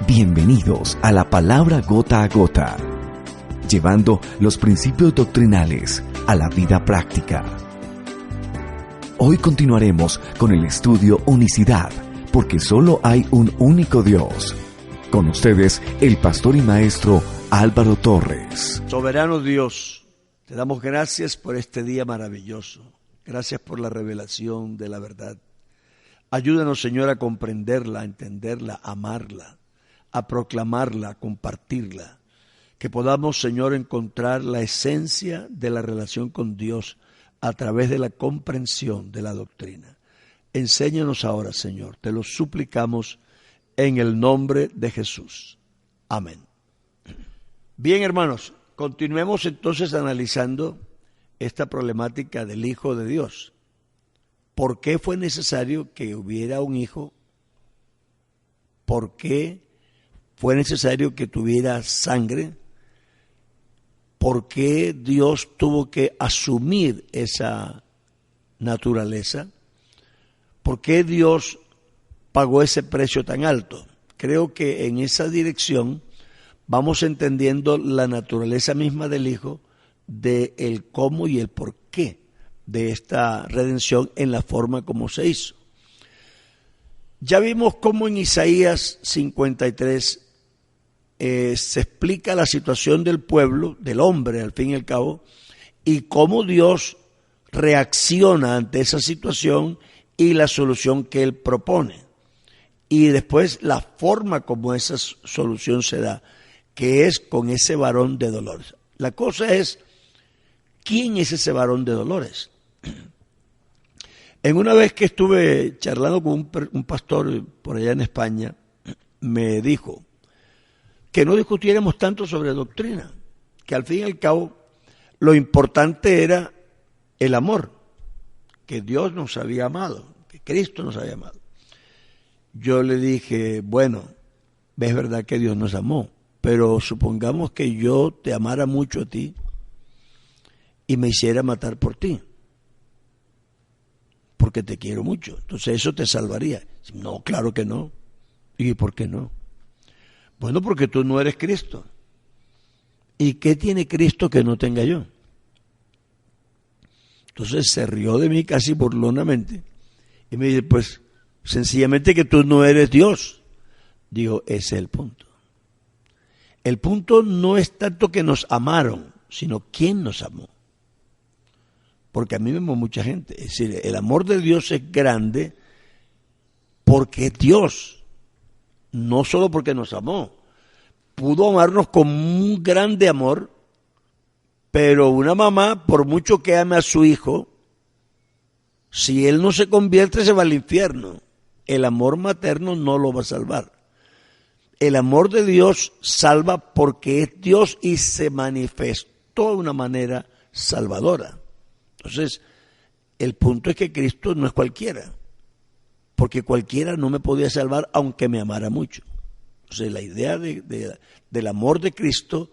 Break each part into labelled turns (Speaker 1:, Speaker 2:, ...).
Speaker 1: Bienvenidos a la palabra gota a gota, llevando los principios doctrinales a la vida práctica. Hoy continuaremos con el estudio Unicidad, porque solo hay un único Dios. Con ustedes, el pastor y maestro Álvaro Torres.
Speaker 2: Soberano Dios, te damos gracias por este día maravilloso. Gracias por la revelación de la verdad. Ayúdanos, Señor, a comprenderla, a entenderla, a amarla, a proclamarla, a compartirla. Que podamos, Señor, encontrar la esencia de la relación con Dios a través de la comprensión de la doctrina. Enséñanos ahora, Señor, te lo suplicamos en el nombre de Jesús. Amén. Bien, hermanos, continuemos entonces analizando esta problemática del Hijo de Dios. ¿Por qué fue necesario que hubiera un hijo? ¿Por qué fue necesario que tuviera sangre? ¿Por qué Dios tuvo que asumir esa naturaleza? ¿Por qué Dios pagó ese precio tan alto? Creo que en esa dirección vamos entendiendo la naturaleza misma del Hijo, de el cómo y el por qué de esta redención en la forma como se hizo. Ya vimos cómo en Isaías 53 se explica la situación del pueblo, del hombre al fin y al cabo, y cómo Dios reacciona ante esa situación y la solución que Él propone. Y después la forma como esa solución se da, que es con ese varón de dolores. La cosa es, ¿quién es ese varón de dolores? En una vez que estuve charlando con un pastor por allá en España, me dijo que no discutiéramos tanto sobre doctrina, que al fin y al cabo lo importante era el amor, que Dios nos había amado, que Cristo nos había amado. Yo le dije, bueno, es verdad que Dios nos amó, pero supongamos que yo te amara mucho a ti y me hiciera matar por ti, porque te quiero mucho. Entonces eso te salvaría. No, claro que no. ¿Y por qué no? Bueno, porque tú no eres Cristo. ¿Y qué tiene Cristo que no tenga yo? Entonces se rió de mí casi burlonamente y me dice, pues sencillamente que tú no eres Dios. Digo, ese es el punto. El punto no es tanto que nos amaron, sino quién nos amó. Porque a mí me amó mucha gente. Es decir, el amor de Dios es grande porque es Dios, no solo porque nos amó. Pudo amarnos con un grande amor, pero una mamá, por mucho que ame a su hijo, si él no se convierte, se va al infierno. El amor materno no lo va a salvar. El amor de Dios salva porque es Dios y se manifestó de una manera salvadora. Entonces, el punto es que Cristo no es cualquiera, porque cualquiera no me podía salvar aunque me amara mucho. Entonces, la idea del amor de Cristo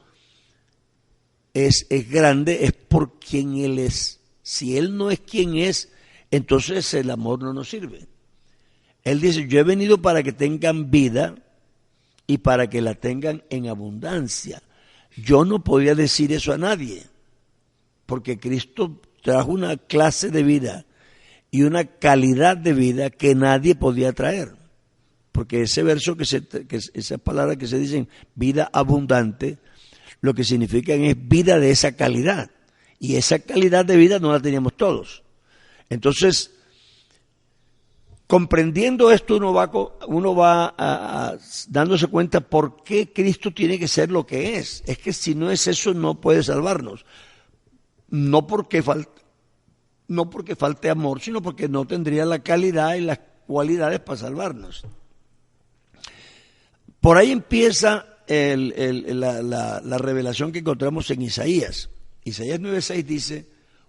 Speaker 2: es grande, es por quien Él es. Si Él no es quien es, entonces el amor no nos sirve. Él dice, yo he venido para que tengan vida y para que la tengan en abundancia. Yo no podía decir eso a nadie, porque Cristo trajo una clase de vida y una calidad de vida que nadie podía traer. Porque ese verso, esas palabras que se dicen vida abundante, lo que significan es vida de esa calidad. Y esa calidad de vida no la teníamos todos. Entonces, comprendiendo esto, uno va dándose cuenta por qué Cristo tiene que ser lo que es. Es que si no es eso, no puede salvarnos. No porque falte amor, sino porque no tendría la calidad y las cualidades para salvarnos. Por ahí empieza la revelación que encontramos en Isaías. Isaías 9:6 dice,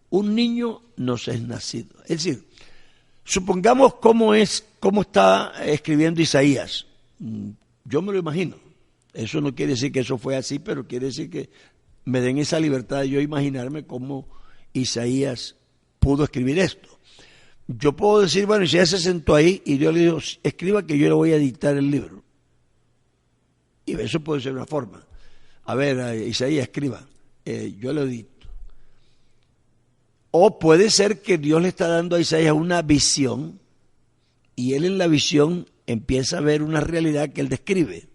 Speaker 2: un niño nos es nacido. Es decir, supongamos cómo está escribiendo Isaías. Yo me lo imagino. Eso no quiere decir que eso fue así, pero quiere decir que me den esa libertad de yo imaginarme cómo Isaías pudo escribir esto. Yo puedo decir, bueno, Isaías se sentó ahí y Dios le dijo, escriba que yo le voy a dictar el libro. Y eso puede ser una forma. A ver, Isaías, escriba, yo lo edito. O puede ser que Dios le está dando a Isaías una visión y él en la visión empieza a ver una realidad que él describe.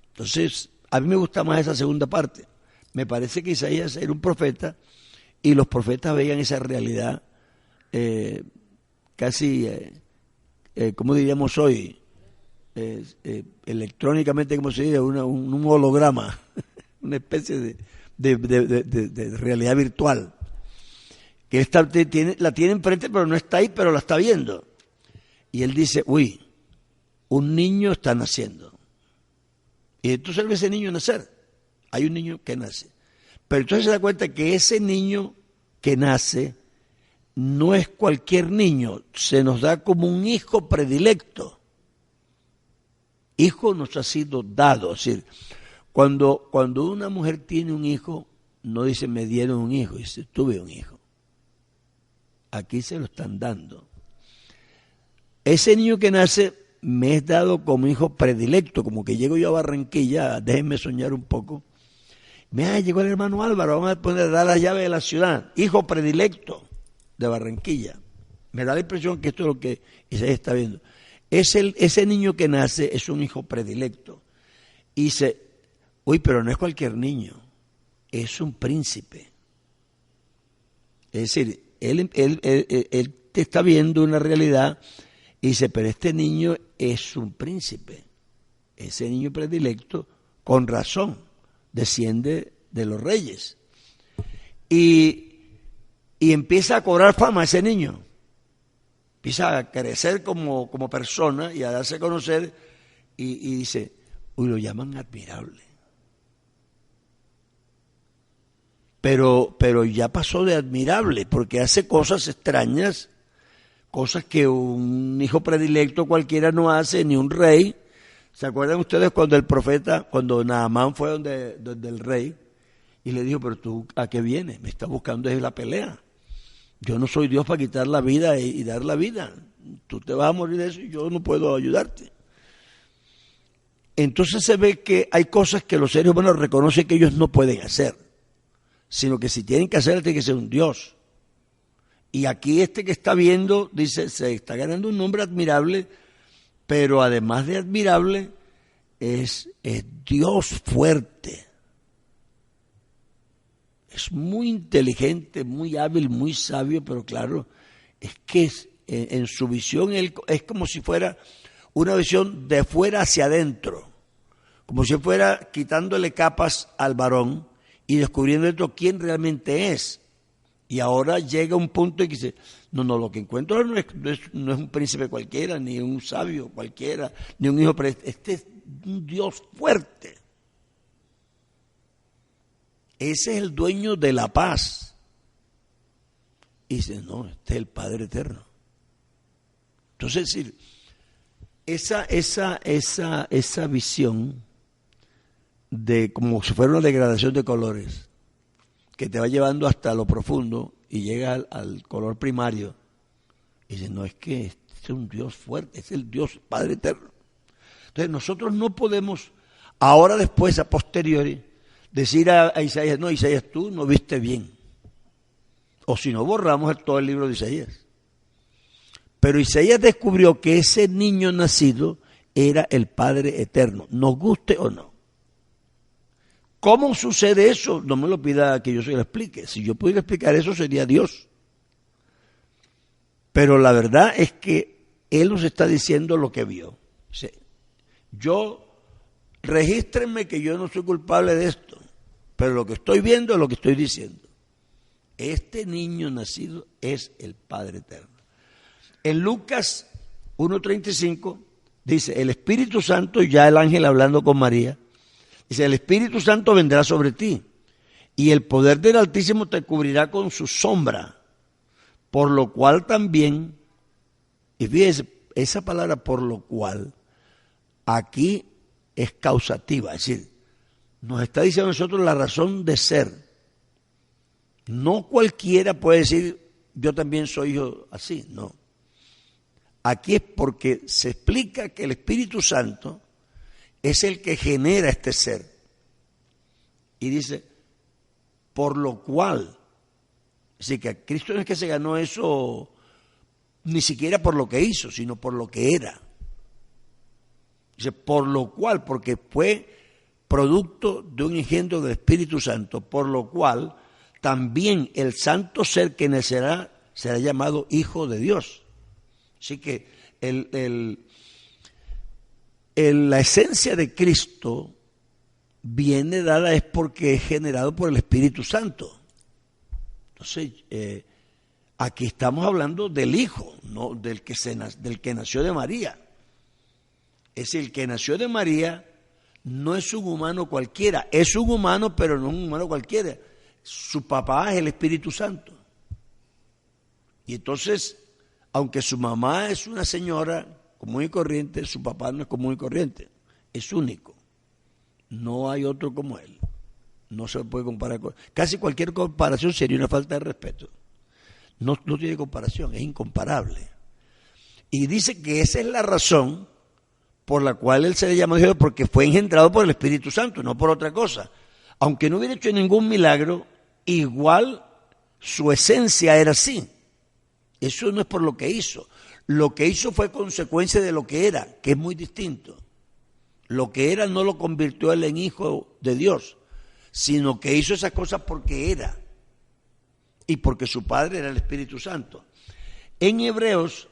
Speaker 2: Entonces, a mí me gusta más esa segunda parte. Me parece que Isaías era un profeta y los profetas veían esa realidad casi, ¿cómo diríamos hoy? Electrónicamente, como se dice, un holograma, una especie de realidad virtual. Que la tiene enfrente, pero no está ahí, pero la está viendo. Y él dice, uy, un niño está naciendo. Y entonces él ve ese niño nacer. Hay un niño que nace. Pero entonces se da cuenta que ese niño que nace no es cualquier niño, se nos da como un hijo predilecto. Hijo nos ha sido dado. Es decir, cuando una mujer tiene un hijo, no dice me dieron un hijo, dice tuve un hijo. Aquí se lo están dando. Ese niño que nace me es dado como hijo predilecto, como que llego yo a Barranquilla, déjenme soñar un poco. Llegó el hermano Álvaro, vamos a dar la llave de la ciudad, hijo predilecto de Barranquilla. Me da la impresión que esto es lo que Isaías está viendo. Ese niño que nace es un hijo predilecto. Y dice, uy, pero no es cualquier niño, es un príncipe. Es decir, él te está viendo una realidad y dice, pero este niño es un príncipe. Ese niño predilecto, con razón, desciende de los reyes. Y empieza a cobrar fama ese niño. Empieza a crecer como persona y a darse a conocer y dice, uy, lo llaman admirable. Pero ya pasó de admirable, porque hace cosas extrañas, cosas que un hijo predilecto cualquiera no hace, ni un rey. ¿Se acuerdan ustedes cuando Naamán fue donde el rey y le dijo, pero tú, ¿a qué vienes? Me estás buscando desde la pelea. Yo no soy Dios para quitar la vida y dar la vida. Tú te vas a morir de eso y yo no puedo ayudarte. Entonces se ve que hay cosas que los seres humanos reconocen que ellos no pueden hacer, sino que si tienen que hacer, tiene que ser un Dios. Y aquí que está viendo, dice, se está ganando un nombre admirable, pero además de admirable, es Dios fuerte. Es muy inteligente, muy hábil, muy sabio, pero claro, es que en su visión él es como si fuera una visión de fuera hacia adentro, como si fuera quitándole capas al varón y descubriendo dentro quién realmente es. Y ahora llega un punto en que dice, no, lo que encuentro no es un príncipe cualquiera, ni un sabio cualquiera, ni un hijo, pero este es un Dios fuerte. Ese es el dueño de la paz. Y dice, no, este es el Padre Eterno. Entonces, es decir, esa visión de como si fuera una degradación de colores, que te va llevando hasta lo profundo y llega al color primario. Y dice, no, es que este es un Dios fuerte, es el Dios Padre Eterno. Entonces nosotros no podemos, ahora después, a posteriori, decir a Isaías, no, Isaías, tú no viste bien. O si no, borramos todo el libro de Isaías. Pero Isaías descubrió que ese niño nacido era el Padre Eterno, nos guste o no. ¿Cómo sucede eso? No me lo pida que yo se lo explique. Si yo pudiera explicar eso, sería Dios. Pero la verdad es que Él nos está diciendo lo que vio. Regístrenme que yo no soy culpable de esto, pero lo que estoy viendo es lo que estoy diciendo. Este niño nacido es el Padre Eterno. En Lucas 1:35 dice, el Espíritu Santo, ya el ángel hablando con María, dice, el Espíritu Santo vendrá sobre ti y el poder del Altísimo te cubrirá con su sombra, por lo cual también, y fíjese, esa palabra por lo cual, aquí es causativa, es decir, nos está diciendo a nosotros la razón de ser. No cualquiera puede decir, yo también soy hijo así, no. Aquí es porque se explica que el Espíritu Santo es el que genera este ser. Y dice, por lo cual, así que Cristo no es que se ganó eso ni siquiera por lo que hizo, sino por lo que era. Dice, por lo cual, porque fue producto de un engendro del Espíritu Santo, por lo cual también el santo ser que nacerá será llamado Hijo de Dios. Así que la esencia de Cristo viene dada es porque es generado por el Espíritu Santo. Entonces, aquí estamos hablando del Hijo, no del que nació de María. Es el que nació de María, no es un humano cualquiera, es un humano, pero no es un humano cualquiera. Su papá es el Espíritu Santo. Y entonces, aunque su mamá es una señora común y corriente, su papá no es común y corriente, es único. No hay otro como él. No se puede comparar con... Casi cualquier comparación sería una falta de respeto. No tiene comparación, es incomparable. Y dice que esa es la razón por la cual él se le llama Dios, porque fue engendrado por el Espíritu Santo, no por otra cosa. Aunque no hubiera hecho ningún milagro, igual su esencia era así. Eso no es por lo que hizo. Lo que hizo fue consecuencia de lo que era, que es muy distinto. Lo que era no lo convirtió él en hijo de Dios, sino que hizo esas cosas porque era. Y porque su padre era el Espíritu Santo. En Hebreos,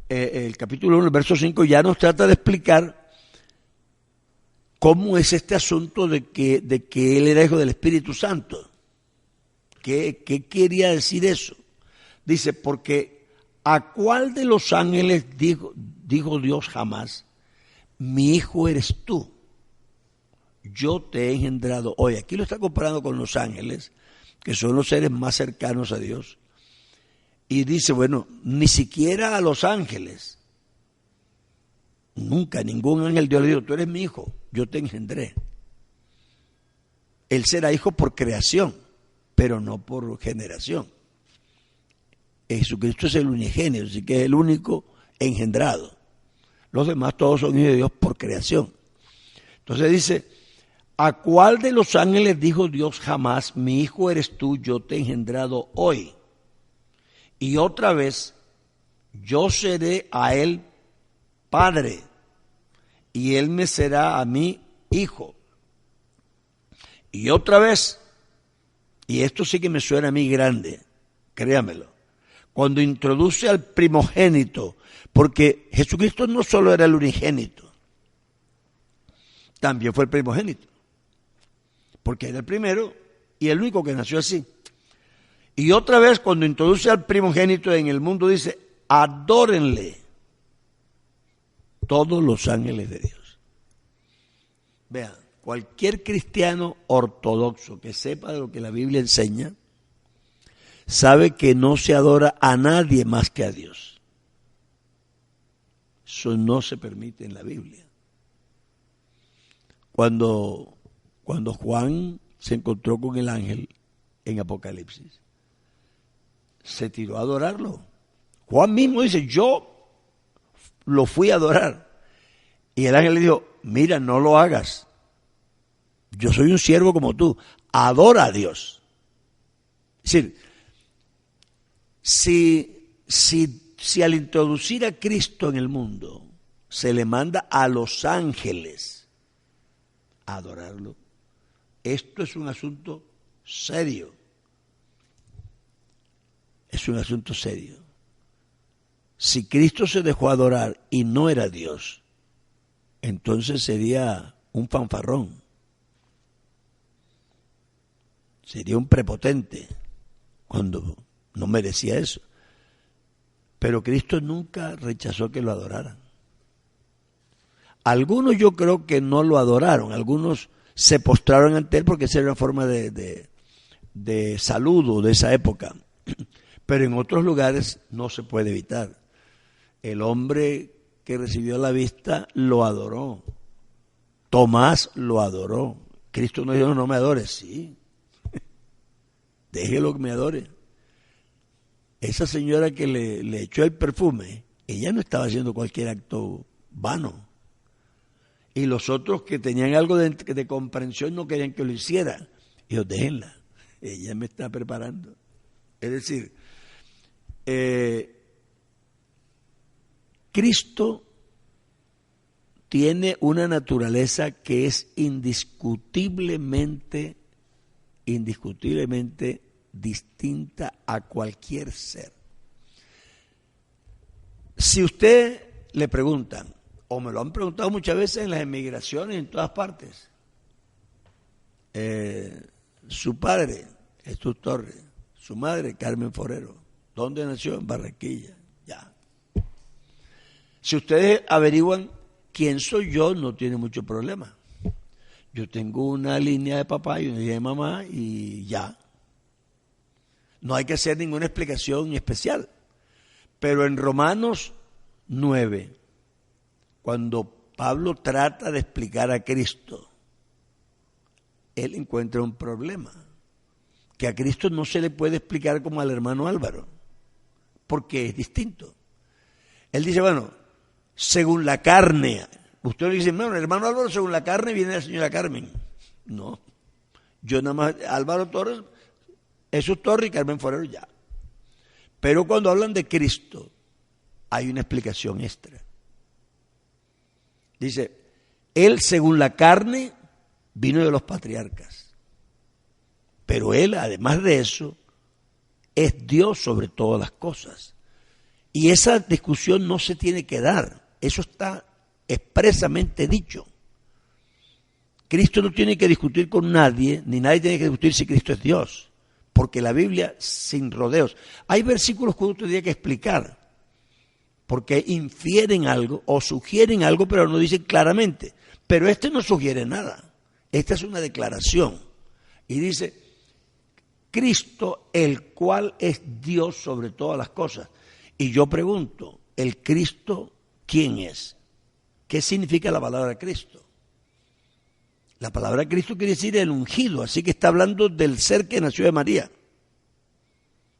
Speaker 2: el capítulo 1, el verso 5, ya nos trata de explicar cómo es este asunto de que él era hijo del Espíritu Santo. ¿Qué quería decir eso? Dice, porque ¿a cuál de los ángeles dijo Dios jamás, mi hijo eres tú? Yo te he engendrado hoy. Aquí lo está comparando con los ángeles, que son los seres más cercanos a Dios. Y dice, bueno, ni siquiera a los ángeles. Nunca, ningún ángel Dios le dijo, tú eres mi hijo, yo te engendré. Él será hijo por creación, pero no por generación. Jesucristo es el unigénito, así que es el único engendrado. Los demás todos son hijos de Dios por creación. Entonces dice, ¿a cuál de los ángeles dijo Dios jamás, mi hijo eres tú, yo te he engendrado hoy? Y otra vez, yo seré a él padre, y él me será a mí hijo. Y otra vez, y esto sí que me suena a mí grande, créamelo, cuando introduce al primogénito, porque Jesucristo no solo era el unigénito, también fue el primogénito, porque era el primero y el único que nació así. Y otra vez cuando introduce al primogénito en el mundo dice, adórenle todos los ángeles de Dios. Vean, cualquier cristiano ortodoxo que sepa de lo que la Biblia enseña, sabe que no se adora a nadie más que a Dios. Eso no se permite en la Biblia. Cuando Juan se encontró con el ángel en Apocalipsis, se tiró a adorarlo. Juan mismo dice, yo lo fui a adorar. Y el ángel le dijo, mira, no lo hagas. Yo soy un siervo como tú. Adora a Dios. Es decir, si al introducir a Cristo en el mundo se le manda a los ángeles a adorarlo, esto es un asunto serio. Es un asunto serio. Si Cristo se dejó adorar y no era Dios, entonces sería un fanfarrón. Sería un prepotente cuando no merecía eso. Pero Cristo nunca rechazó que lo adoraran. Algunos yo creo que no lo adoraron, algunos se postraron ante él porque esa era una forma de saludo de esa época. Pero en otros lugares no se puede evitar. El hombre que recibió la vista lo adoró. Tomás lo adoró. Cristo no dijo, no me adores, sí. Déjelo que me adore. Esa señora que le echó el perfume, ella no estaba haciendo cualquier acto vano. Y los otros que tenían algo de comprensión no querían que lo hiciera. Y yo, déjenla, ella me está preparando. Es decir, Cristo tiene una naturaleza que es indiscutiblemente distinta a cualquier ser. Si usted le preguntan, o me lo han preguntado muchas veces en las emigraciones en todas partes, su padre, Jesús Torres, su madre, Carmen Forero, ¿dónde nació? En Barranquilla, ya. Si ustedes averiguan quién soy yo, no tiene mucho problema. Yo tengo una línea de papá y una línea de mamá y ya. No hay que hacer ninguna explicación especial. Pero en Romanos 9, cuando Pablo trata de explicar a Cristo, él encuentra un problema. Que a Cristo no se le puede explicar como al hermano Álvaro, porque es distinto. Él dice, bueno, según la carne, usted le dice, bueno, el hermano Álvaro según la carne viene la señora Carmen. No, yo nada más, Álvaro Torres, Jesús Torres y Carmen Forero ya. Pero cuando hablan de Cristo, hay una explicación extra. Dice, él según la carne vino de los patriarcas. Pero él, además de eso, es Dios sobre todas las cosas. Y esa discusión no se tiene que dar. Eso está expresamente dicho. Cristo no tiene que discutir con nadie, ni nadie tiene que discutir si Cristo es Dios. Porque la Biblia, sin rodeos. Hay versículos que uno tendría que explicar. Porque infieren algo o sugieren algo, pero no dicen claramente. Pero este no sugiere nada. Esta es una declaración. Y dice, Cristo, el cual es Dios sobre todas las cosas. Y yo pregunto, ¿el Cristo quién es? ¿Qué significa la palabra Cristo? La palabra Cristo quiere decir el ungido, así que está hablando del ser que nació de María.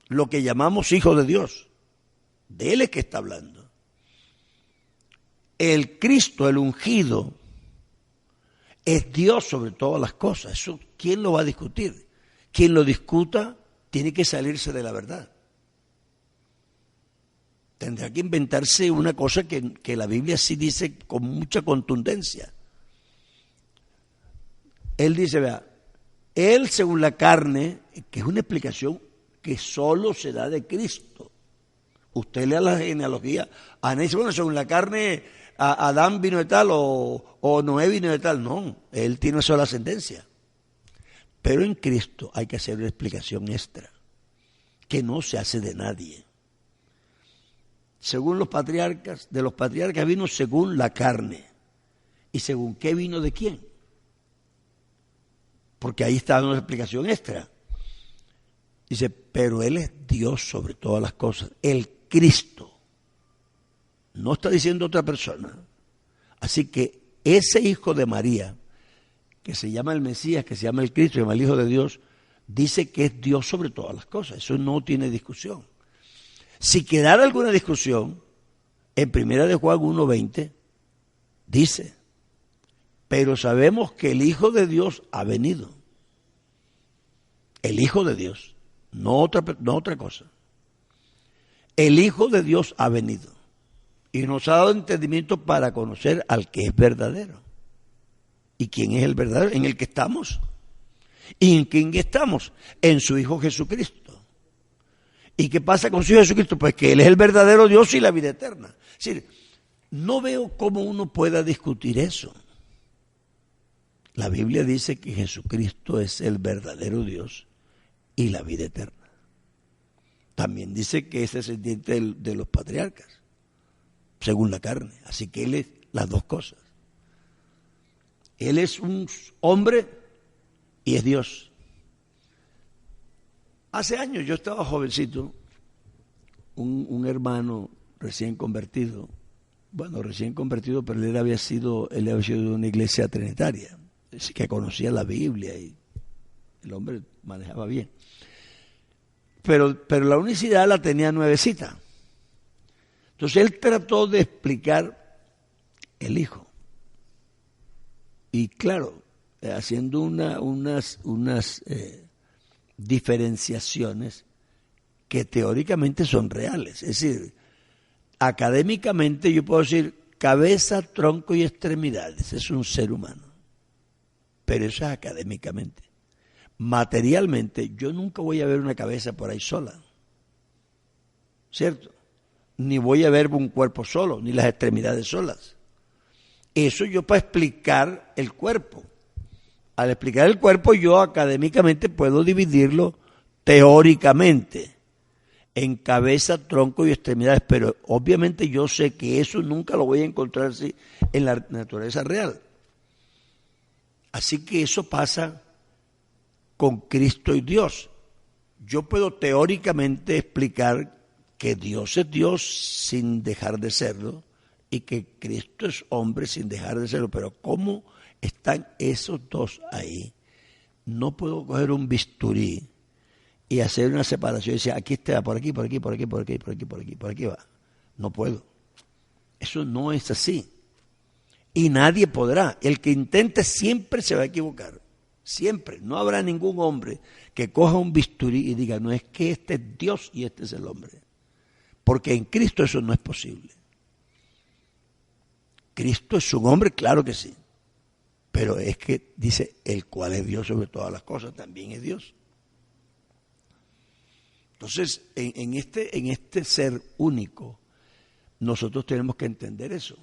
Speaker 2: Lo que llamamos hijo de Dios. De él es que está hablando. El Cristo, el ungido, es Dios sobre todas las cosas. Eso, ¿quién lo va a discutir? Quien lo discuta tiene que salirse de la verdad. Tendrá que inventarse una cosa que la Biblia sí dice con mucha contundencia. Él dice, vea, él según la carne, que es una explicación que solo se da de Cristo. Usted lea la genealogía, Ana dice, bueno, según la carne, Adán vino de tal o Noé vino de tal. No, él tiene una sola ascendencia. Pero en Cristo hay que hacer una explicación extra, que no se hace de nadie. Según los patriarcas, de los patriarcas vino según la carne. ¿Y según qué vino de quién? Porque ahí está una explicación extra. Dice, pero Él es Dios sobre todas las cosas, el Cristo. No está diciendo otra persona. Así que ese hijo de María, que se llama el Mesías, que se llama el Cristo, que se llama el Hijo de Dios, dice que es Dios sobre todas las cosas. Eso no tiene discusión. Si quedara alguna discusión, en 1 de Juan 1:20, dice, pero sabemos que el Hijo de Dios ha venido. El Hijo de Dios, no otra cosa. El Hijo de Dios ha venido y nos ha dado entendimiento para conocer al que es verdadero. ¿Y quién es el verdadero? En el que estamos. ¿Y en quién estamos? En su Hijo Jesucristo. ¿Y qué pasa con su Hijo Jesucristo? Pues que Él es el verdadero Dios y la vida eterna. Es decir, no veo cómo uno pueda discutir eso. La Biblia dice que Jesucristo es el verdadero Dios y la vida eterna. También dice que es descendiente de los patriarcas, según la carne. Así que Él es las dos cosas. Él es un hombre y es Dios. Hace años yo estaba jovencito, un hermano recién convertido, pero él había sido de una iglesia trinitaria, así que conocía la Biblia y el hombre manejaba bien. Pero la unicidad la tenía nuevecita. Entonces él trató de explicar el Hijo. Y claro, haciendo unas diferenciaciones que teóricamente son reales. Es decir, académicamente yo puedo decir cabeza, tronco y extremidades. Es un ser humano. Pero eso es académicamente. Materialmente, yo nunca voy a ver una cabeza por ahí sola. ¿Cierto? Ni voy a ver un cuerpo solo, ni las extremidades solas. Eso yo para explicar el cuerpo. Al explicar el cuerpo, yo académicamente puedo dividirlo teóricamente en cabeza, tronco y extremidades, pero obviamente yo sé que eso nunca lo voy a encontrar así en la naturaleza real. Así que eso pasa con Cristo y Dios. Yo puedo teóricamente explicar que Dios es Dios sin dejar de serlo y que Cristo es hombre sin dejar de serlo, pero ¿cómo están esos dos ahí? No puedo coger un bisturí y hacer una separación y decir, aquí está, por aquí, por aquí, por aquí, por aquí, por aquí, por aquí, por aquí va. No puedo. Eso no es así. Y nadie podrá. El que intente siempre se va a equivocar. Siempre. No habrá ningún hombre que coja un bisturí y diga, no, es que este es Dios y este es el hombre. Porque en Cristo eso no es posible. Cristo es un hombre, claro que sí. Pero es que dice, el cual es Dios sobre todas las cosas, también es Dios. Entonces, en este ser único, nosotros tenemos que entender eso.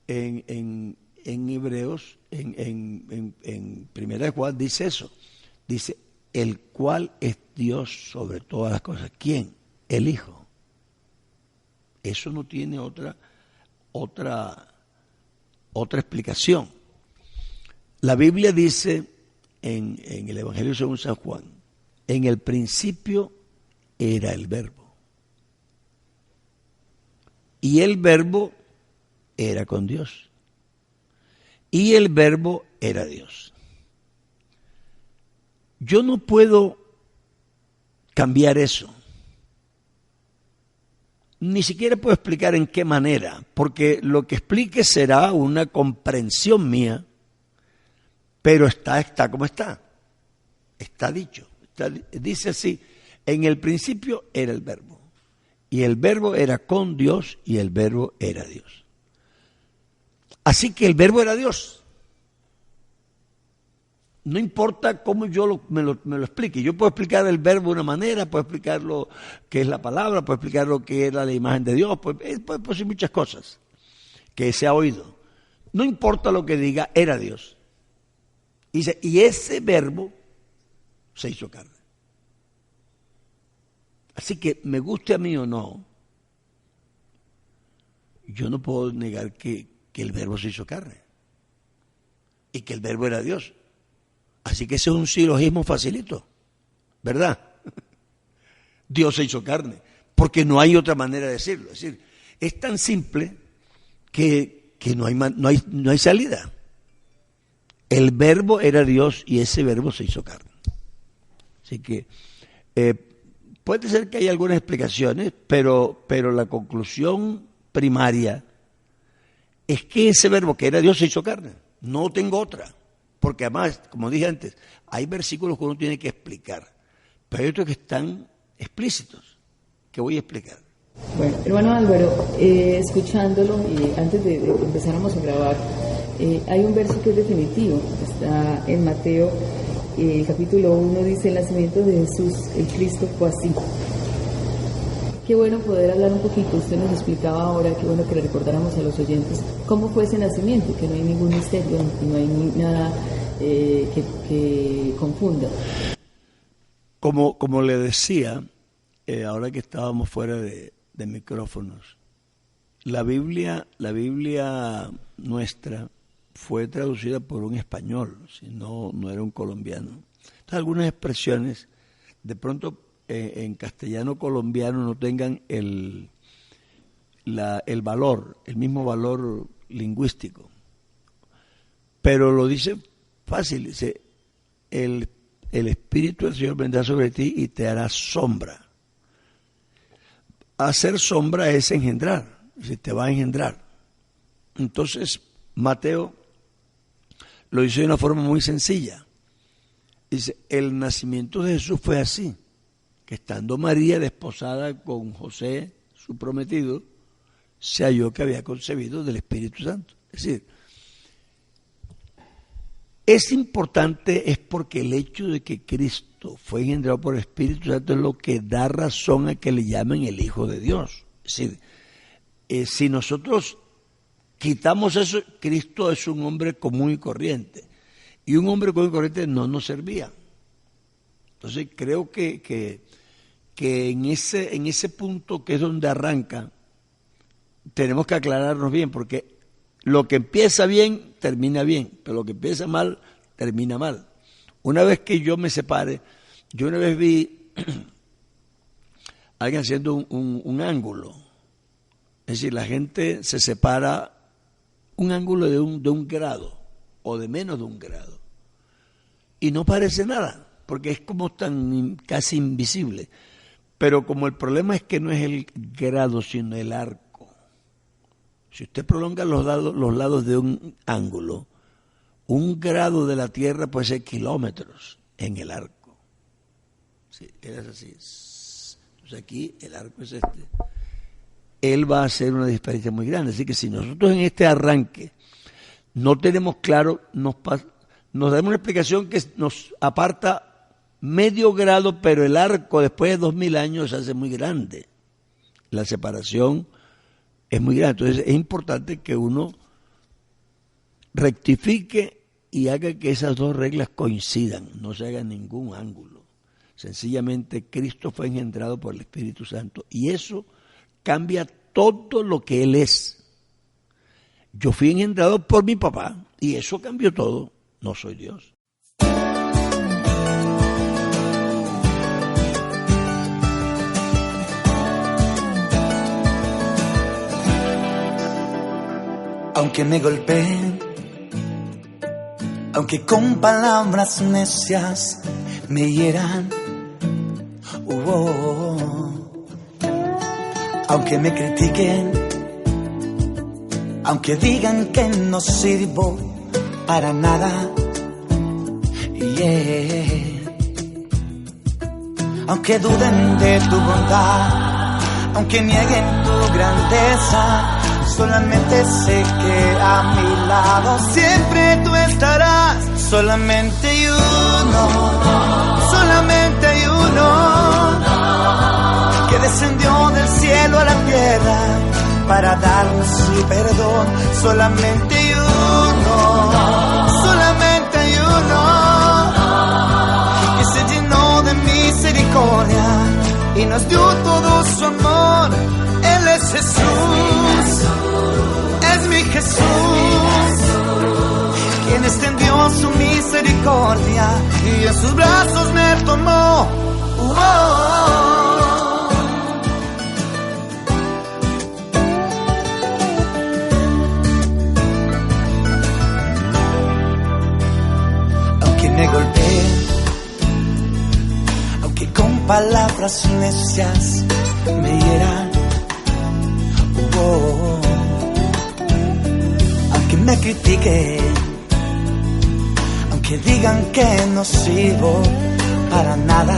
Speaker 2: En Hebreos, en Primera de Juan dice eso. Dice, el cual es Dios sobre todas las cosas. ¿Quién? El Hijo. Eso no tiene otra explicación. La Biblia dice en el Evangelio según San Juan, en el principio era el Verbo. Y el Verbo era con Dios. Y el Verbo era Dios. Yo no puedo cambiar eso. Ni siquiera puedo explicar en qué manera, porque lo que explique será una comprensión mía, pero está como está. Está dicho. Dice así, en el principio era el Verbo, y el Verbo era con Dios, y el Verbo era Dios. Así que el Verbo era Dios. No importa cómo yo me lo explique. Yo puedo explicar el verbo de una manera, puedo explicar lo que es la palabra, puedo explicar lo que era la imagen de Dios, puedo decir muchas cosas que se ha oído. No importa lo que diga, era Dios. Y ese verbo se hizo carne. Así que me guste a mí o no, yo no puedo negar que el verbo se hizo carne y que el verbo era Dios. Así que ese es un silogismo facilito, ¿verdad? Dios se hizo carne, porque no hay otra manera de decirlo. Es decir, es tan simple que no hay salida. El verbo era Dios y ese verbo se hizo carne. Así que puede ser que haya algunas explicaciones, pero la conclusión primaria es que ese verbo que era Dios se hizo carne. No tengo otra. Porque además, como dije antes, hay versículos que uno tiene que explicar, pero hay otros que están explícitos, que voy a explicar.
Speaker 3: Bueno, hermano Álvaro, escuchándolo y antes de que empezáramos a grabar, hay un verso que es definitivo, está en Mateo, capítulo 1, dice, el nacimiento de Jesús, el Cristo fue así. Qué bueno poder hablar un poquito, usted nos explicaba ahora, qué bueno que le recordáramos a los oyentes cómo fue ese nacimiento, que no hay ningún misterio, que no hay nada que confunda.
Speaker 2: Como le decía, ahora que estábamos fuera de micrófonos, la Biblia nuestra fue traducida por un español, si no era un colombiano. Entonces algunas expresiones de pronto en castellano colombiano no tengan el valor, el mismo valor lingüístico. Pero lo dice fácil, dice, el Espíritu del Señor vendrá sobre ti y te hará sombra. Hacer sombra es engendrar, te va a engendrar. Entonces, Mateo lo hizo de una forma muy sencilla. Dice, el nacimiento de Jesús fue así, que estando María desposada con José, su prometido, se halló que había concebido del Espíritu Santo. Es decir, es importante, es porque el hecho de que Cristo fue engendrado por el Espíritu Santo es lo que da razón a que le llamen el Hijo de Dios. Es decir, si nosotros quitamos eso, Cristo es un hombre común y corriente. Y un hombre común y corriente no nos servía. Entonces creo que en ese punto que es donde arranca, tenemos que aclararnos bien, porque lo que empieza bien, termina bien, pero lo que empieza mal, termina mal. Una vez que yo me separe, yo una vez vi a alguien haciendo un ángulo. Es decir, la gente se separa un ángulo de un grado o de menos de un grado. Y no parece nada, porque es como tan casi invisible. Pero como el problema es que no es el grado, sino el arco. Si usted prolonga los lados de un ángulo, un grado de la Tierra puede ser kilómetros en el arco. Sí, es así. Entonces aquí el arco es este. Él va a hacer una diferencia muy grande. Así que si nosotros en este arranque no tenemos claro, nos damos una explicación que nos aparta medio grado, pero el arco después de 2000 años se hace muy grande. La separación es muy grande. Entonces es importante que uno rectifique y haga que esas dos reglas coincidan, no se haga ningún ángulo. Sencillamente Cristo fue engendrado por el Espíritu Santo y eso cambia todo lo que Él es. Yo fui engendrado por mi papá y eso cambió todo. No soy Dios.
Speaker 4: Aunque me golpeen, aunque con palabras necias me hieran, aunque me critiquen, aunque digan que no sirvo para nada, aunque duden de tu bondad, aunque nieguen tu grandeza, solamente sé que a mi lado siempre tú estarás. Solamente hay uno que descendió del cielo a la tierra para darnos su perdón. Solamente hay uno que se llenó de misericordia y nos dio todo su amor. Él es Jesús, es mi Jesús, quien extendió su misericordia y en sus brazos me tomó. Aunque me golpeen, aunque con palabras necias me hieran, aunque me critiquen, aunque digan que no sirvo para nada,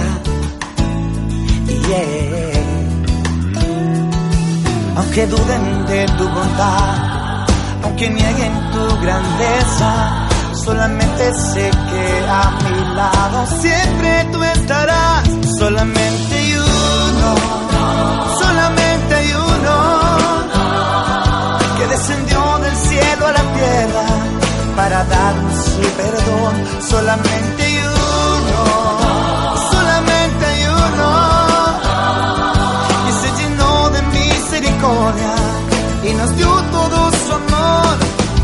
Speaker 4: aunque duden de tu bondad, aunque nieguen tu grandeza, solamente sé que a mi lado siempre tú estarás. Solamente hay uno que descendió del cielo a la tierra para darnos su perdón. Solamente hay uno que se llenó de misericordia y nos dio todo su amor.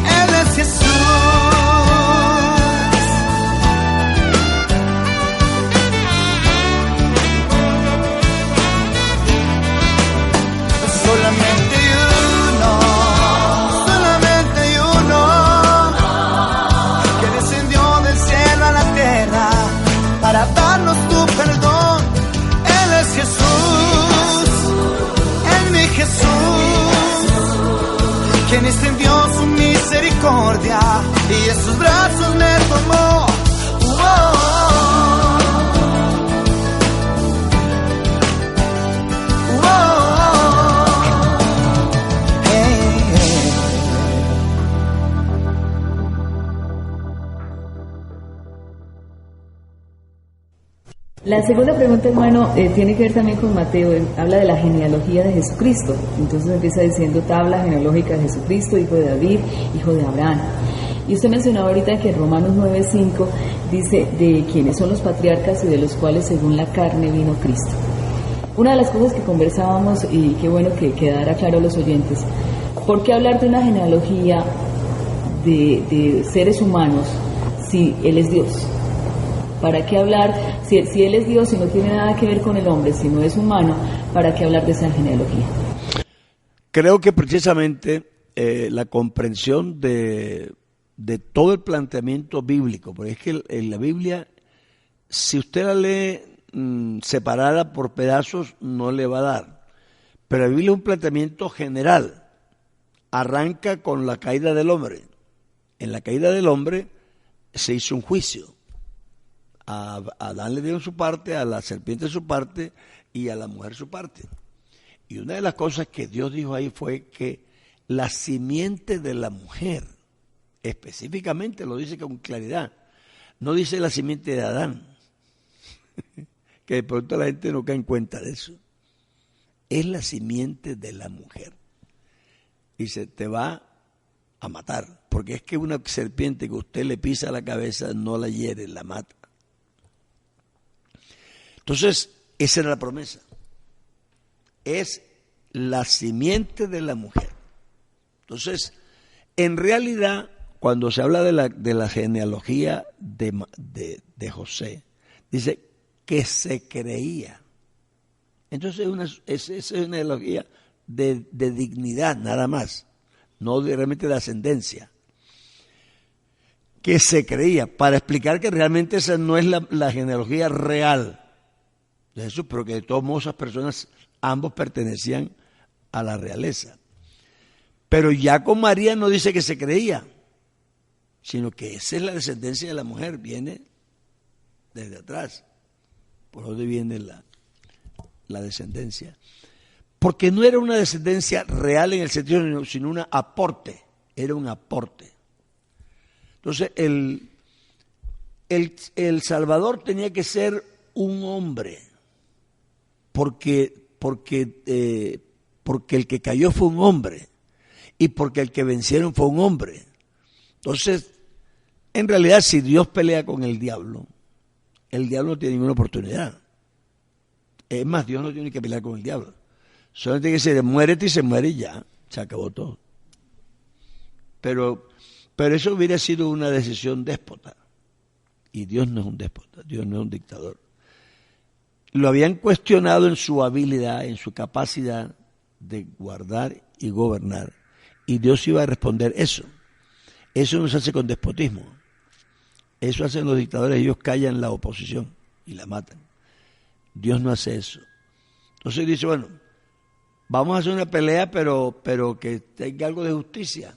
Speaker 4: Él es Jesús. Solamente hay uno que descendió del cielo a la tierra para darnos tu perdón. Él es Jesús, es mi Jesús, misericordia y en sus brazos me tomó.
Speaker 3: La segunda pregunta, hermano, tiene que ver también con Mateo. Él habla de la genealogía de Jesucristo. Entonces empieza diciendo tabla genealógica de Jesucristo, hijo de David, hijo de Abraham. Y usted mencionaba ahorita que en Romanos 9:5 dice de quiénes son los patriarcas y de los cuales según la carne vino Cristo. Una de las cosas que conversábamos, y qué bueno que quedara claro a los oyentes, ¿por qué hablar de una genealogía de seres humanos si Él es Dios? ¿Para qué hablar, si Él es Dios y no tiene nada que ver con el hombre, si no es humano, para qué hablar de esa genealogía?
Speaker 2: Creo que precisamente la comprensión de todo el planteamiento bíblico, porque es que en la Biblia, si usted la lee separada por pedazos, no le va a dar. Pero la Biblia es un planteamiento general. Arranca con la caída del hombre. En la caída del hombre se hizo un juicio. A Adán le dieron su parte, a la serpiente su parte y a la mujer su parte. Y una de las cosas que Dios dijo ahí fue que la simiente de la mujer, específicamente lo dice con claridad, no dice la simiente de Adán, que de pronto la gente no cae en cuenta de eso. Es la simiente de la mujer. Y se te va a matar, porque es que una serpiente que usted le pisa la cabeza no la hiere, la mata. Entonces, esa era la promesa. Es la simiente de la mujer. Entonces, en realidad, cuando se habla de la genealogía de José, dice que se creía. Entonces, es una genealogía de dignidad, nada más, no realmente de ascendencia. Que se creía, para explicar que realmente esa no es la genealogía real de Jesús, pero que de todos modos esas personas, ambos pertenecían a la realeza. Pero ya con María no dice que se creía, sino que esa es la descendencia de la mujer, viene desde atrás. Por donde viene la descendencia. Porque no era una descendencia real en el sentido, sino un aporte, era un aporte. Entonces, el Salvador tenía que ser un hombre, porque el que cayó fue un hombre, y porque el que vencieron fue un hombre. Entonces, en realidad, si Dios pelea con el diablo no tiene ninguna oportunidad. Es más, Dios no tiene que pelear con el diablo. Solamente tiene que decir, muérete y se muere y ya, se acabó todo. Pero eso hubiera sido una decisión déspota. Y Dios no es un déspota, Dios no es un dictador. Lo habían cuestionado en su habilidad, en su capacidad de guardar y gobernar. Y Dios iba a responder eso. Eso no se hace con despotismo. Eso hacen los dictadores, ellos callan la oposición y la matan. Dios no hace eso. Entonces dice, bueno, vamos a hacer una pelea, pero que tenga algo de justicia.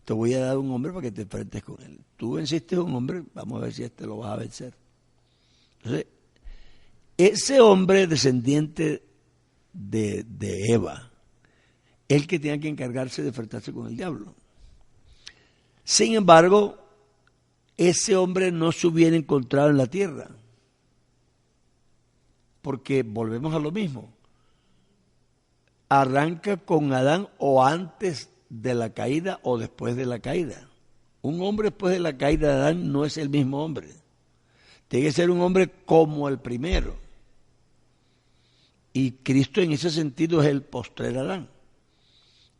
Speaker 2: Te voy a dar un hombre para que te enfrentes con él. Tú venciste a un hombre, vamos a ver si lo vas a vencer. Entonces, ese hombre descendiente de Eva, el que tenía que encargarse de enfrentarse con el diablo. Sin embargo, ese hombre no se hubiera encontrado en la tierra, porque volvemos a lo mismo. Arranca con Adán o antes de la caída o después de la caída. Un hombre después de la caída de Adán no es el mismo hombre. Tiene que ser un hombre como el primero. Y Cristo en ese sentido es el postrer Adán.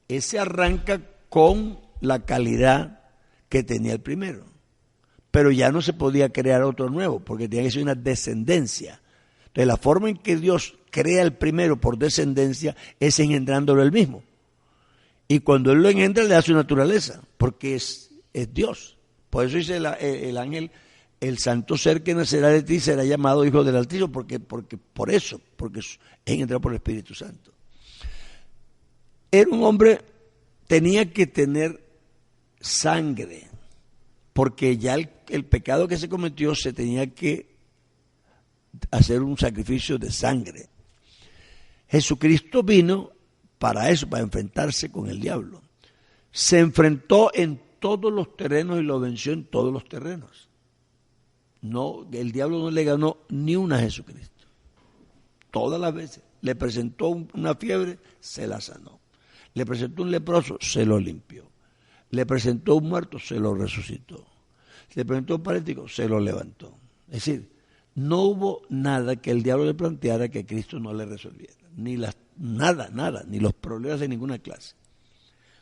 Speaker 2: Ese arranca con la calidad que tenía el primero. Pero ya no se podía crear otro nuevo, porque tenía que ser una descendencia. Entonces la forma en que Dios crea el primero por descendencia es engendrándolo él mismo. Y cuando él lo engendra le da su naturaleza, porque es Dios. Por eso dice el ángel, el santo ser que nacerá de ti será llamado Hijo del Altísimo, porque es engendrado por el Espíritu Santo. Era un hombre, tenía que tener sangre, porque ya el pecado que se cometió se tenía que hacer un sacrificio de sangre. Jesucristo vino para eso, para enfrentarse con el diablo. Se enfrentó en todos los terrenos y lo venció en todos los terrenos. No, el diablo no le ganó ni una a Jesucristo. Todas las veces. Le presentó una fiebre, se la sanó. Le presentó un leproso, se lo limpió. Le presentó un muerto, se lo resucitó. Le presentó un paralítico, se lo levantó. Es decir, no hubo nada que el diablo le planteara que Cristo no le resolviera. Nada, ni los problemas de ninguna clase.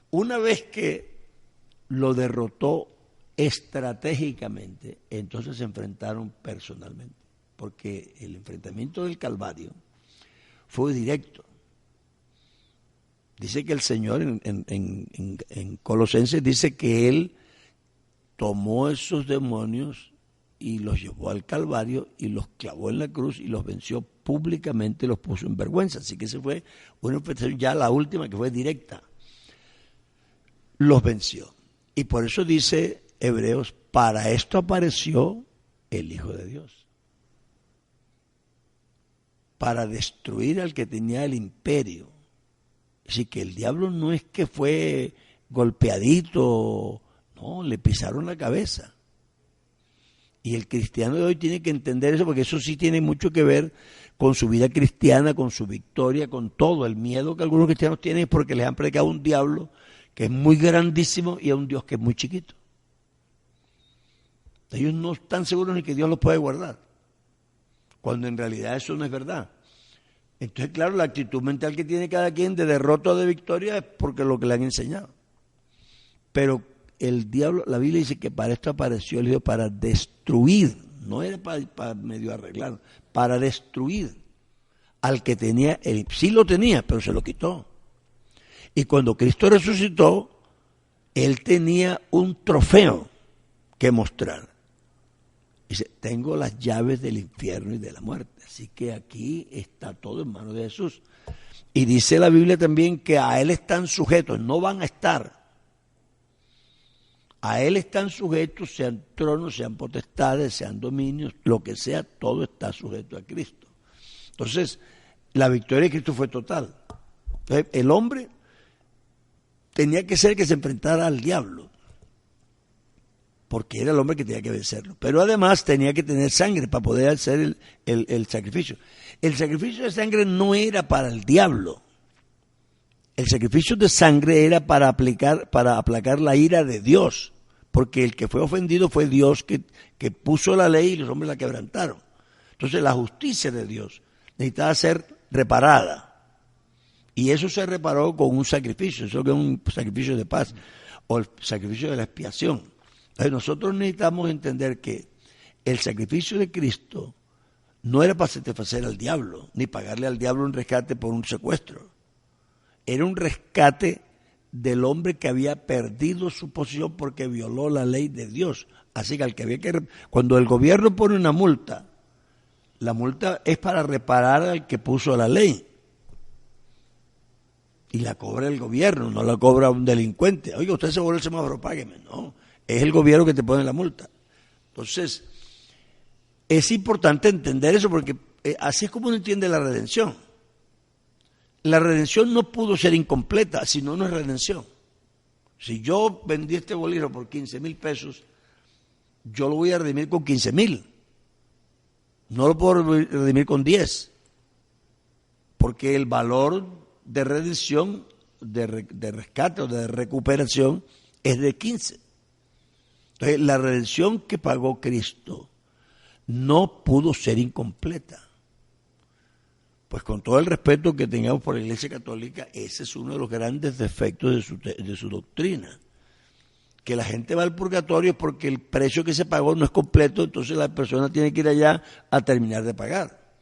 Speaker 2: Una vez que lo derrotó estratégicamente, entonces se enfrentaron personalmente, porque el enfrentamiento del Calvario fue directo. Dice que el Señor en Colosenses dice que Él tomó esos demonios y los llevó al Calvario y los clavó en la cruz y los venció públicamente, los puso en vergüenza. Así que esa fue una enfrentación, ya la última, que fue directa. Los venció. Y por eso dice Hebreos, para esto apareció el Hijo de Dios. Para destruir al que tenía el imperio. Así que el diablo no es que fue golpeadito, no, le pisaron la cabeza. Y el cristiano de hoy tiene que entender eso, porque eso sí tiene mucho que ver con su vida cristiana, con su victoria, con todo. El miedo que algunos cristianos tienen es porque les han predicado a un diablo que es muy grandísimo y a un Dios que es muy chiquito. Ellos no están seguros ni que Dios los puede guardar, cuando en realidad eso no es verdad. Entonces, claro, la actitud mental que tiene cada quien de derrota o de victoria es porque lo que le han enseñado. Pero el diablo, la Biblia dice que para esto apareció el Hijo, para destruir, no era para medio arreglar, para destruir al que tenía, sí lo tenía, pero se lo quitó. Y cuando Cristo resucitó, Él tenía un trofeo que mostrar. Dice, tengo las llaves del infierno y de la muerte. Así que aquí está todo en manos de Jesús. Y dice la Biblia también que a Él están sujetos, no van a estar. A Él están sujetos, sean tronos, sean potestades, sean dominios, lo que sea, todo está sujeto a Cristo. Entonces, la victoria de Cristo fue total. Entonces, el hombre tenía que ser que se enfrentara al diablo, porque era el hombre que tenía que vencerlo. Pero además tenía que tener sangre para poder hacer el sacrificio. El sacrificio de sangre no era para el diablo. El sacrificio de sangre era para aplacar la ira de Dios, porque el que fue ofendido fue Dios que puso la ley y los hombres la quebrantaron. Entonces la justicia de Dios necesitaba ser reparada. Y eso se reparó con un sacrificio, eso que es un sacrificio de paz, o el sacrificio de la expiación. Entonces nosotros necesitamos entender que el sacrificio de Cristo no era para satisfacer al diablo, ni pagarle al diablo un rescate por un secuestro. Era un rescate del hombre que había perdido su posición porque violó la ley de Dios. Así que al que había que, cuando el gobierno pone una multa, la multa es para reparar al que puso la ley. Y la cobra el gobierno, no la cobra un delincuente. Oiga, usted se volvió el semáforo, págueme. No, es el gobierno que te pone la multa. Entonces, es importante entender eso porque así es como uno entiende la redención. La redención no pudo ser incompleta, si no, no es redención. Si yo vendí este bolígrafo por 15,000 pesos, yo lo voy a redimir con 15,000. No lo puedo redimir con 10. Porque el valor de redención, de rescate o de recuperación es de 15. Entonces, la redención que pagó Cristo no pudo ser incompleta. Pues con todo el respeto que tengamos por la Iglesia Católica, ese es uno de los grandes defectos de su doctrina. Que la gente va al purgatorio porque el precio que se pagó no es completo, entonces la persona tiene que ir allá a terminar de pagar.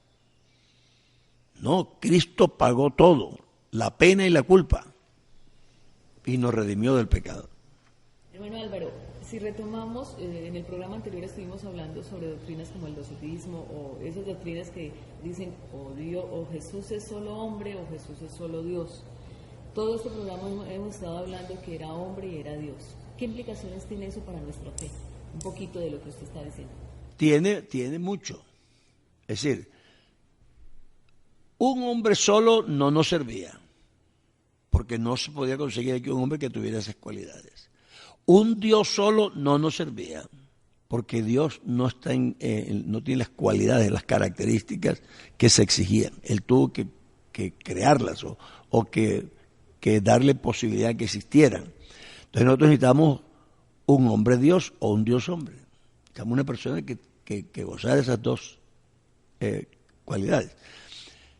Speaker 2: No, Cristo pagó todo, la pena y la culpa, y nos redimió del pecado.
Speaker 3: Hermano Álvaro, si retomamos, en el programa anterior estuvimos hablando sobre doctrinas como el docetismo o esas doctrinas que dicen o Dios, o Jesús es solo hombre o Jesús es solo Dios. Todo este programa hemos estado hablando que era hombre y era Dios. ¿Qué implicaciones tiene eso para nuestra fe? Un poquito de lo que usted está diciendo.
Speaker 2: Tiene mucho. Es decir, un hombre solo no nos servía, porque no se podía conseguir aquí un hombre que tuviera esas cualidades. Un Dios solo no nos servía, porque Dios no está no tiene las cualidades, las características que se exigían. Él tuvo que crearlas o que darle posibilidad que existieran. Entonces nosotros necesitamos un hombre Dios o un Dios hombre. Necesitamos una persona que gozara de esas dos cualidades.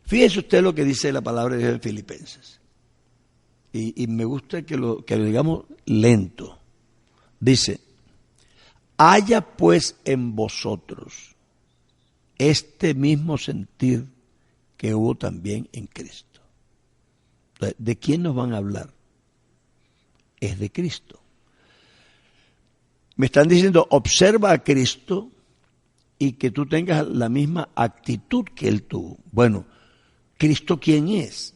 Speaker 2: Fíjese usted lo que dice la palabra de Dios en Filipenses. Y me gusta que lo digamos lento. Dice: haya pues en vosotros este mismo sentir que hubo también en Cristo. ¿De quién nos van a hablar? Es de Cristo. Me están diciendo, observa a Cristo y que tú tengas la misma actitud que Él tuvo. Bueno, ¿Cristo quién es?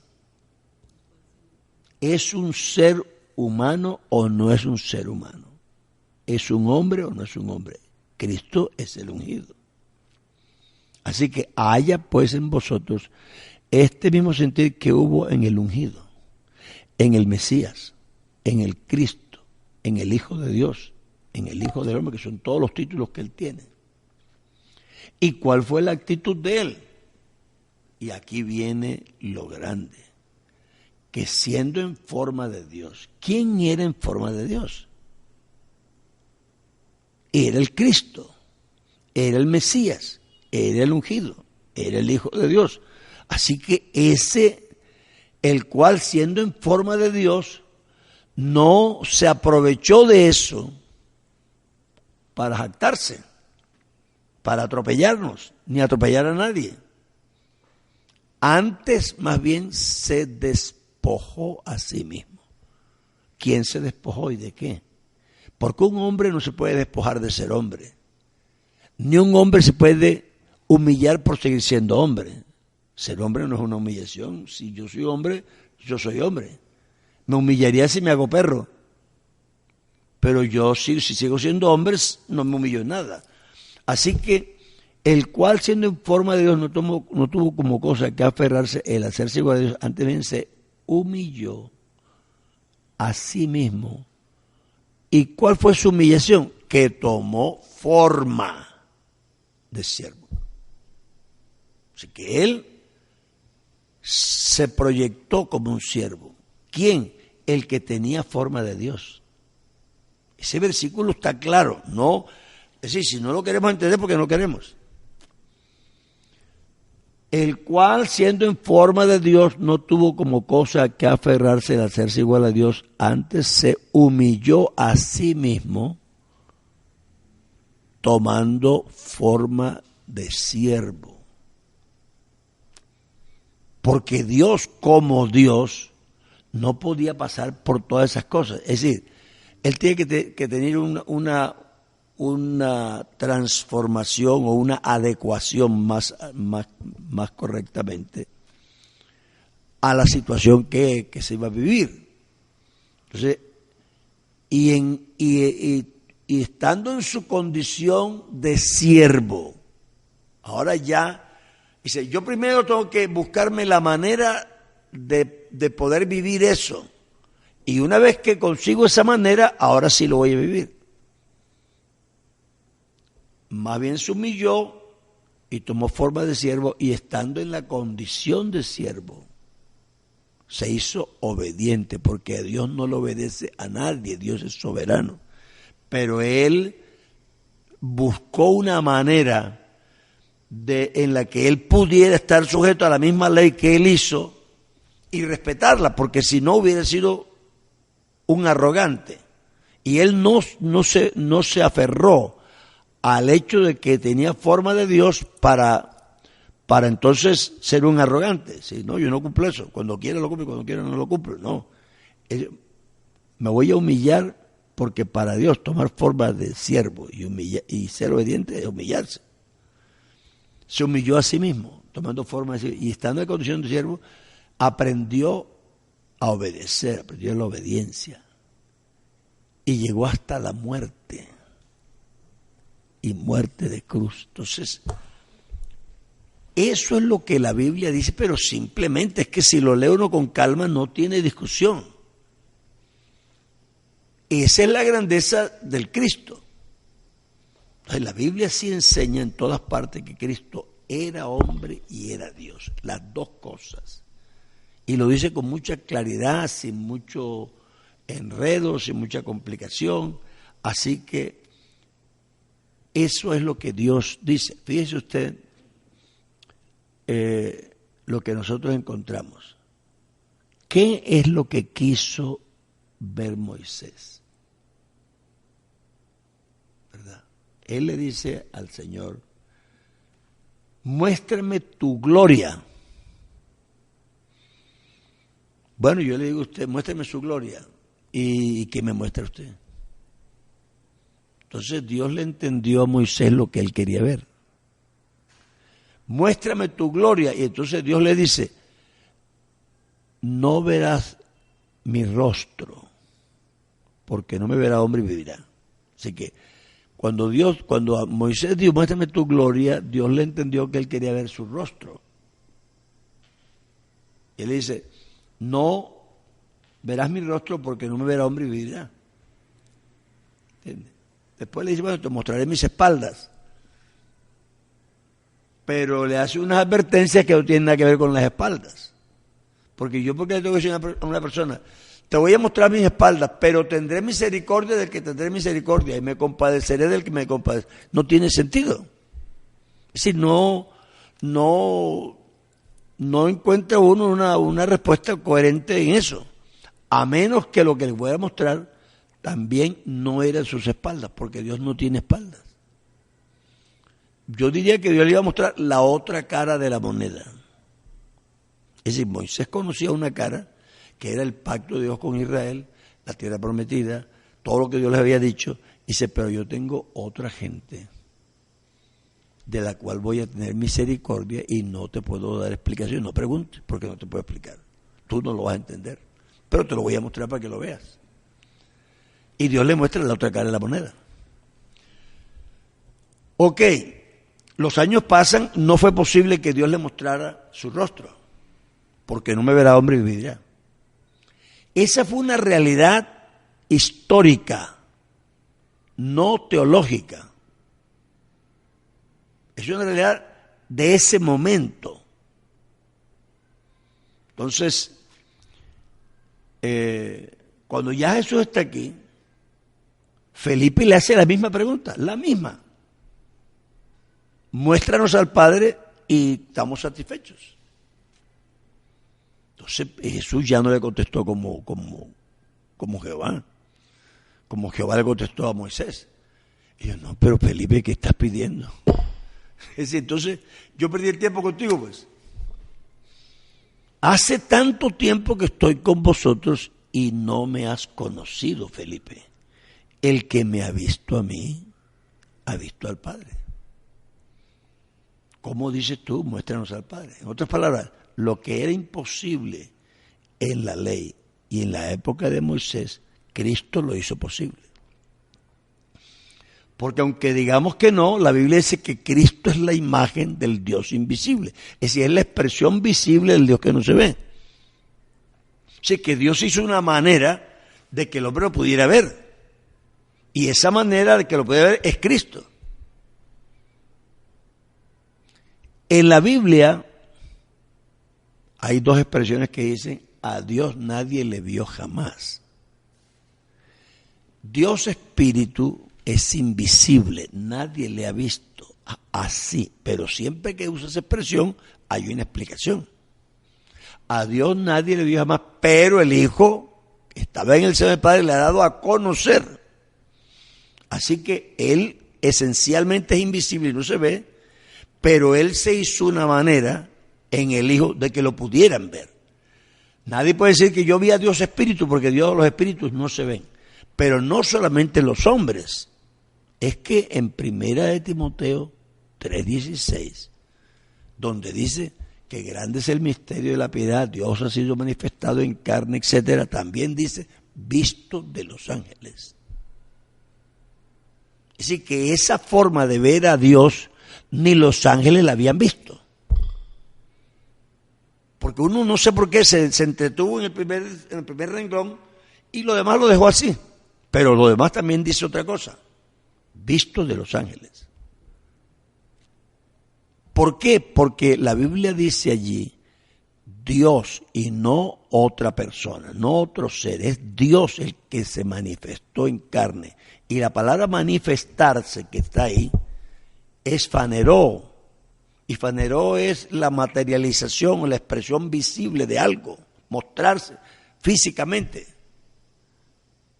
Speaker 2: ¿Es un ser humano o no es un ser humano? ¿Es un hombre o no es un hombre? Cristo es el ungido. Así que haya pues en vosotros este mismo sentir que hubo en el ungido, en el Mesías, en el Cristo, en el Hijo de Dios, en el Hijo del Hombre, que son todos los títulos que Él tiene. ¿Y cuál fue la actitud de Él? Y aquí viene lo grande, que siendo en forma de Dios, ¿quién era en forma de Dios? Era el Cristo, era el Mesías, era el ungido, era el Hijo de Dios. Así que el cual siendo en forma de Dios, no se aprovechó de eso para jactarse, para atropellarnos, ni atropellar a nadie. Antes, más bien, se despojó a sí mismo. ¿Quién se despojó y de qué? Porque un hombre no se puede despojar de ser hombre. Ni un hombre se puede humillar por seguir siendo hombre. Ser hombre no es una humillación. Si yo soy hombre, yo soy hombre. Me humillaría si me hago perro. Pero yo, si sigo siendo hombre, no me humillo en nada. Así que el cual, siendo en forma de Dios, no tuvo como cosa que aferrarse el hacerse igual a Dios. Antes bien se humilló a sí mismo. ¿Y cuál fue su humillación? Que tomó forma de siervo. Así que él se proyectó como un siervo. ¿Quién? El que tenía forma de Dios. Ese versículo está claro. No, es decir, si no lo queremos entender, porque no queremos. El cual, siendo en forma de Dios, no tuvo como cosa que aferrarse al hacerse igual a Dios. Antes se humilló a sí mismo, tomando forma de siervo. Porque Dios, como Dios, no podía pasar por todas esas cosas. Es decir, Él tiene que tener una transformación o una adecuación más correctamente a la situación que se iba a vivir. Entonces, y estando en su condición de siervo, ahora ya, dice, yo primero tengo que buscarme la manera de poder vivir eso. Y una vez que consigo esa manera, ahora sí lo voy a vivir. Más bien se humilló y tomó forma de siervo, y estando en la condición de siervo, se hizo obediente, porque a Dios no le obedece a nadie, Dios es soberano. Pero Él buscó una manera en la que Él pudiera estar sujeto a la misma ley que Él hizo y respetarla, porque si no hubiera sido un arrogante. Y Él no se aferró al hecho de que tenía forma de Dios para entonces ser un arrogante. Sí, no, yo no cumplo eso. Cuando quiera lo cumplo, cuando quiera no lo cumplo. No. Me voy a humillar, porque para Dios tomar forma de siervo y ser obediente es humillarse. Se humilló a sí mismo, tomando forma de siervo, y estando en condición de siervo, aprendió a obedecer, aprendió la obediencia. y llegó hasta la muerte, y muerte de cruz. Entonces, eso es lo que la Biblia dice, pero simplemente es que si lo lee uno con calma no tiene discusión. Esa es la grandeza del Cristo. Entonces, la Biblia sí enseña en todas partes que Cristo era hombre y era Dios, las dos cosas. Y lo dice con mucha claridad, sin mucho enredo, sin mucha complicación. Así que eso es lo que Dios dice. Fíjese usted lo que nosotros encontramos. ¿Qué es lo que quiso ver Moisés? ¿Verdad? Él le dice al Señor, muéstrame tu gloria. Bueno, yo le digo a usted, muéstrame su gloria. ¿Y qué me muestra usted? Entonces Dios le entendió a Moisés lo que él quería ver. Muéstrame tu gloria. Y entonces Dios le dice, no verás mi rostro, porque no me verá hombre y vivirá. Así que cuando Moisés dijo, muéstrame tu gloria, Dios le entendió que él quería ver su rostro. Y él dice, no verás mi rostro porque no me verá hombre y vivirá. ¿Entiendes? Después le dice, bueno, te mostraré mis espaldas. Pero le hace unas advertencias que no tienen nada que ver con las espaldas. Porque yo, ¿por qué le tengo que decir a una persona? Te voy a mostrar mis espaldas, pero tendré misericordia del que tendré misericordia y me compadeceré del que me compadece. No tiene sentido. Es decir, no encuentra uno una respuesta coherente en eso. A menos que lo que le voy a mostrar también no era en sus espaldas, porque Dios no tiene espaldas. Yo diría que Dios le iba a mostrar la otra cara de la moneda. Es decir, Moisés conocía una cara que era el pacto de Dios con Israel, la tierra prometida, todo lo que Dios les había dicho. Dice, pero yo tengo otra gente de la cual voy a tener misericordia y no te puedo dar explicación. No preguntes, porque no te puedo explicar. Tú no lo vas a entender, pero te lo voy a mostrar para que lo veas. Y Dios le muestra la otra cara de la moneda. Ok, los años pasan, no fue posible que Dios le mostrara su rostro, porque no me verá hombre y vivirá. Esa fue una realidad histórica, no teológica. Es una realidad de ese momento. Entonces, cuando ya Jesús está aquí, Felipe le hace la misma pregunta, la misma. Muéstranos al Padre y estamos satisfechos. Entonces Jesús ya no le contestó como Jehová, como Jehová le contestó a Moisés. Y yo, no, pero Felipe, ¿qué estás pidiendo? Es decir, entonces yo perdí el tiempo contigo, pues. Hace tanto tiempo que estoy con vosotros y no me has conocido, Felipe. El que me ha visto a mí, ha visto al Padre. ¿Cómo dices tú? Muéstranos al Padre. En otras palabras, lo que era imposible en la ley y en la época de Moisés, Cristo lo hizo posible. Porque aunque digamos que no, la Biblia dice que Cristo es la imagen del Dios invisible. Es decir, es la expresión visible del Dios que no se ve. Así que Dios hizo una manera de que el hombre lo pudiera ver. Y esa manera de que lo pudiera ver es Cristo. En la Biblia hay dos expresiones que dicen, a Dios nadie le vio jamás. Dios Espíritu es invisible, nadie le ha visto así, pero siempre que usa esa expresión hay una explicación. A Dios nadie le vio jamás, pero el Hijo que estaba en el seno del Padre le ha dado a conocer. Así que Él esencialmente es invisible y no se ve, pero Él se hizo una manera en el Hijo de que lo pudieran ver. Nadie puede decir que yo vi a Dios Espíritu, porque Dios, los espíritus no se ven. Pero no solamente los hombres, es que en Primera de Timoteo 3:16, donde dice que grande es el misterio de la piedad, Dios ha sido manifestado en carne, etcétera, también dice visto de los ángeles. Es decir, que esa forma de ver a Dios ni los ángeles la habían visto. Porque uno no sé por qué se entretuvo en el primer renglón y lo demás lo dejó así. Pero lo demás también dice otra cosa. Visto de los ángeles. ¿Por qué? Porque la Biblia dice allí Dios y no otra persona, no otro ser. Es Dios el que se manifestó en carne. Y la palabra manifestarse que está ahí es faneró. Y faneró es la materialización o la expresión visible de algo, mostrarse físicamente.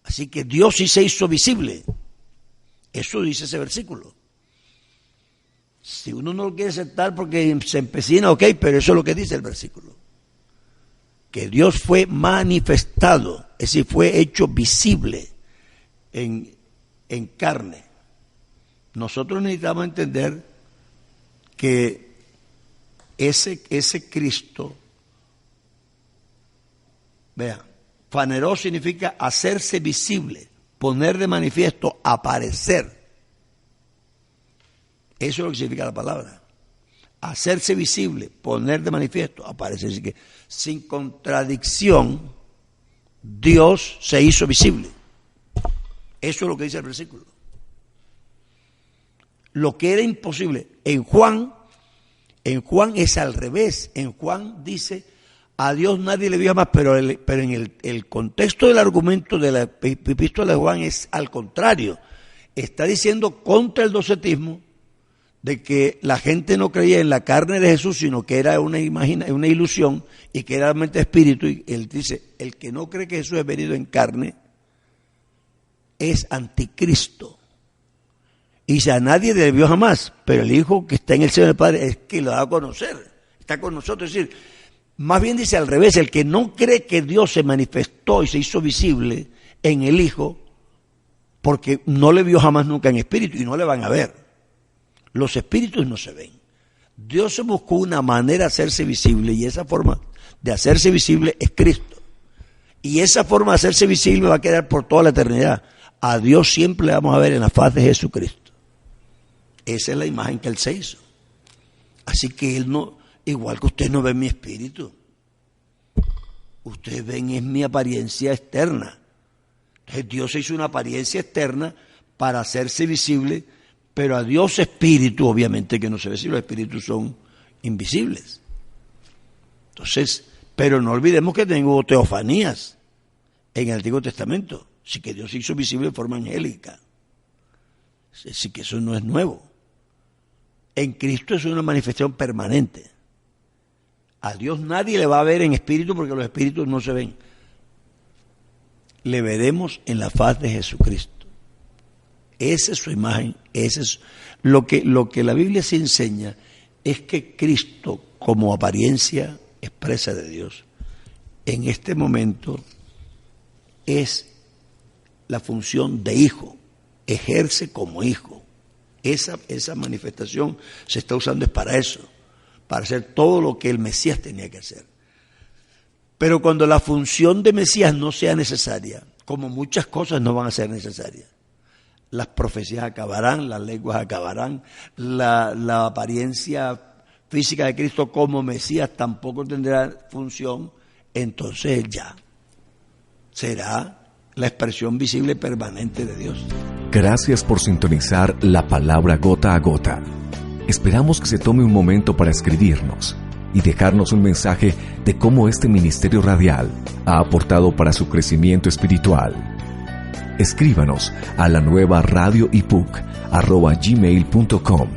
Speaker 2: Así que Dios sí se hizo visible. Eso dice ese versículo. Si uno no lo quiere aceptar porque se empecina, ok, pero eso es lo que dice el versículo. Que Dios fue manifestado, es decir, fue hecho visible en carne. Nosotros necesitamos entender que ese Cristo, vean, faneró significa hacerse visible, poner de manifiesto, aparecer. Eso es lo que significa la palabra. Hacerse visible, poner de manifiesto, aparecer. Así que sin contradicción, Dios se hizo visible. Eso es lo que dice el versículo. Lo que era imposible. En Juan es al revés. En Juan dice, a Dios nadie le vio más, pero en el contexto del argumento de la epístola de Juan es al contrario. Está diciendo contra el docetismo de que la gente no creía en la carne de Jesús, sino que era una ilusión y que era realmente espíritu. Y él dice, el que no cree que Jesús es venido en carne es anticristo. Y dice, a nadie le vio jamás, pero el Hijo que está en el seno del Padre es que lo da a conocer, está con nosotros. Es decir, más bien dice al revés, el que no cree que Dios se manifestó y se hizo visible en el Hijo, porque no le vio jamás nunca en espíritu y no le van a ver. Los espíritus no se ven. Dios se buscó una manera de hacerse visible y esa forma de hacerse visible es Cristo. Y esa forma de hacerse visible va a quedar por toda la eternidad. A Dios siempre le vamos a ver en la faz de Jesucristo. Esa es la imagen que Él se hizo. Así que Él no, igual que ustedes no ven mi espíritu. Ustedes ven es mi apariencia externa. Entonces Dios se hizo una apariencia externa para hacerse visible, pero a Dios espíritu obviamente que no se ve, si los espíritus son invisibles. Entonces, pero no olvidemos que tengo teofanías en el Antiguo Testamento. Sí que Dios se hizo visible de forma angélica. Así que eso no es nuevo. En Cristo es una manifestación permanente. A Dios nadie le va a ver en espíritu porque los espíritus no se ven. Le veremos en la faz de Jesucristo. Esa es su imagen, ese es lo que la Biblia se enseña, es que Cristo como apariencia expresa de Dios en este momento es la función de hijo, ejerce como hijo. Esa manifestación se está usando es para eso, para hacer todo lo que el Mesías tenía que hacer. Pero cuando la función de Mesías no sea necesaria, como muchas cosas no van a ser necesarias, las profecías acabarán, las lenguas acabarán, la apariencia física de Cristo como Mesías tampoco tendrá función, entonces Él ya será la expresión visible permanente de Dios.
Speaker 1: Gracias por sintonizar la palabra gota a gota. Esperamos que se tome un momento para escribirnos y dejarnos un mensaje de cómo este ministerio radial ha aportado para su crecimiento espiritual. Escríbanos a la nueva radioepoch@gmail.com